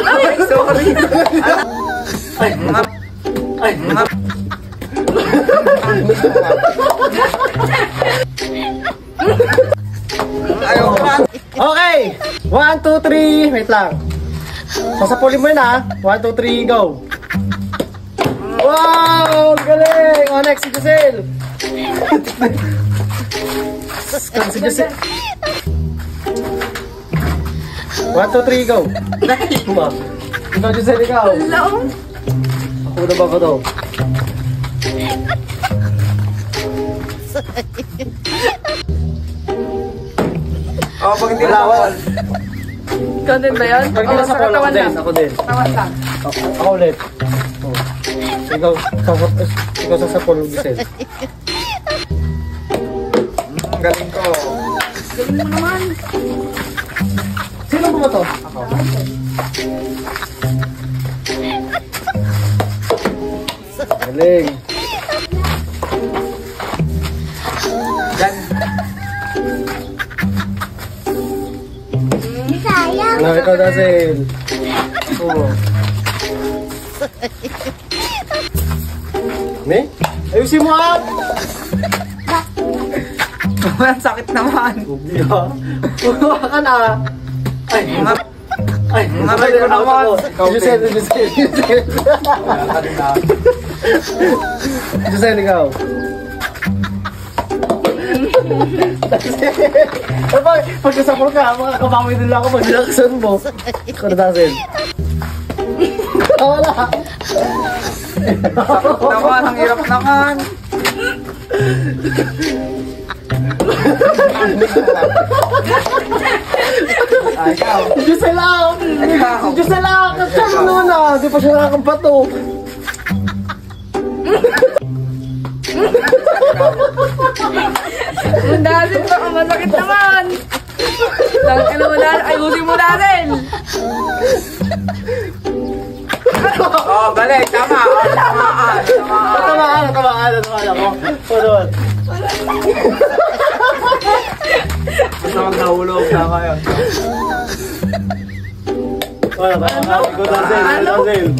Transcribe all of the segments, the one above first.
Ay, sorry. Ay, ay, ayaw ko na. Okay! 1, 2, 3. Wait lang. Sasapulin mo yun ha. 1, 2, 3, go! Wow! Galing! O, next si Giselle. Si Giselle. 1, 2, 3, go! Ikaw, Giselle, ikaw. Ako na ba ko daw? Oh, pag hindi lawal. Ikaw din ba yun? Pag hindi nasa polo, ako din. Ako din. Tawad lang. Ako ulit. Oh. Ikaw sa polo, Giselle. Galing ko. Galing mo naman. Sino ba to? Ako. Galing. Yan. Na, ikaw, Giselle. Oo. Me? Ayusin mo ha! Ang sakit naman. Puwa ka na. Ay, ay, naray ko naman. Giselle, Giselle, Giselle. Giselle, ikaw. Pag kasapol ka, makakabawi din lang ako pag nilakasan mo. Ikaw na, Giselle. Wala. Sakit naman, ang hirap naman. Ayaw. Giselle lang! Giselle lang! Kasama naman na! Di pa siya nakakampato. Mundasin pa, masakit naman. Tangin mo na, ayusin mo natin. Oh, balik. Tama. Oh, tamaan. Tamaan ako. Sunod. Basta mag nahulog na ngayon. Wala ba? Ikaw, Giselle.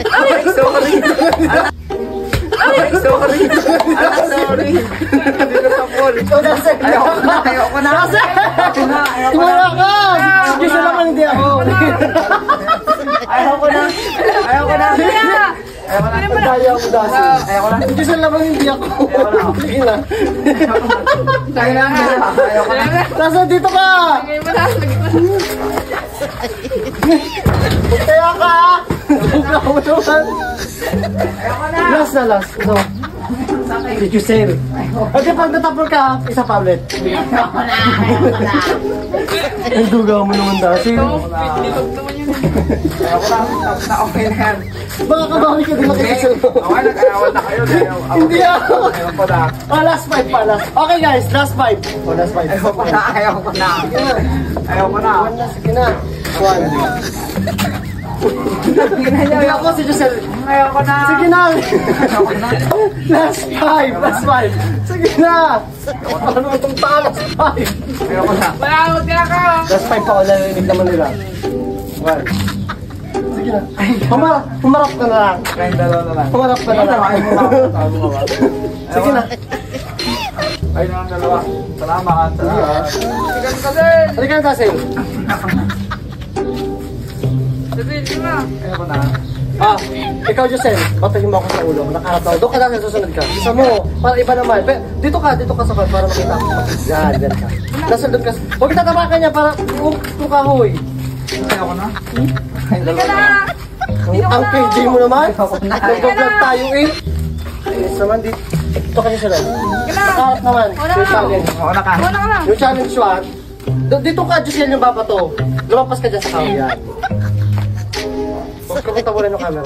Ay, sorry. Ay, sorry. Sorry. Hindi ko sa pool. Ayoko na. Tumara ka! Giselle naman, hindi ako. Ayoko na. Kaya ako dasi. Ayoko na. Giselle naman, hindi ako. Sige na. Ayoko na. Nasa dito ka! Lagay mo na, lagay mo na. Kaya ka! Ikaw naman. Last na last. Ito. Si Giselle. Okay, pag natapol ka, isa pa ulit. Ang duga mo naman dasi. Nilog naman yun. Ayoko na. Tapos na okay na yan. Baka kabawi ka din kay Giselle mo. Okay, nag-aawal na kayo. Hindi ako. Ayoko na. Oh, last 5 pa. Okay guys, last 5. Oh, last 5. Ayoko na. Ayoko na. Ayoko na. Sige na. 1. Hindi ako si Giselle. Ayoko na. Sige na. Ayoko na. Last 5. Last 5. Sige na. Ano itong taas? Last 5. Ayoko na. Malawag ka ka. Last 5 pa ako. Narinig naman nila. 1. Sige na. Humarap ka na lang. Kayong dalawa na lang. Humarap ka na lang. Sige na. Ayun ang dalawa. Salamat. Sigan ka din. Halika na, Giselle. Sabihin mo na. Ayoko na. Ah, ikaw, Giselle. Patayin mo ako sa ulo. Nakaharap ako. Doon ka lang, susunod ka. Isa mo. Para iba naman. Dito ka sa kwan. Para makita ako. Yan ka. Nasa doon ka. Huwag tatapakan niya para tukahoy. Ayoko na. Halika na. Ang KJ mo naman. Ayoko na. Nag-vlog tayo eh. Yes naman, dito ka niya sila. Nakaharap naman. Yung challenge. Ayoko na ka. Wala ka na. Yung challenge 1. Dito ka, Giselle, yung babato. Lumampas ka dyan sa kahoy. Yan. Huwag ka kutabulan yung camera.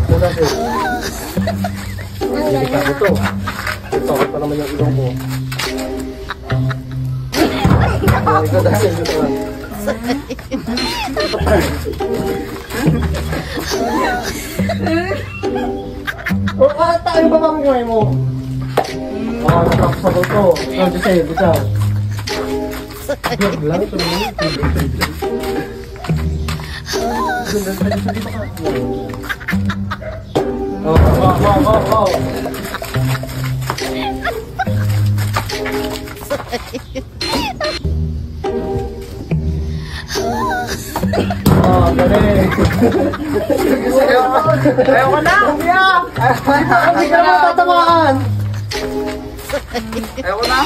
Ito, Giselle. Ito. Ito pa naman yung ilong ko. Ikaw, Giselle, dito lang. O, tayo ba bang gawin mo? Oo, natapos ako to. Ikaw, Jose, bitaw. Vlog lang, ito naman. Oh. Oh, galing. Ayoko na! Hindi ka naman tatamaan. Ayoko na!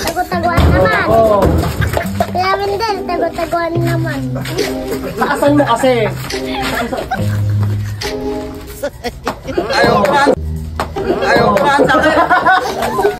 Tago-taguan naman. Oh, Kaya Wendel, tago-taguan naman. lakasan mo kasi. Ayoko na! Ayoko na! Sakit!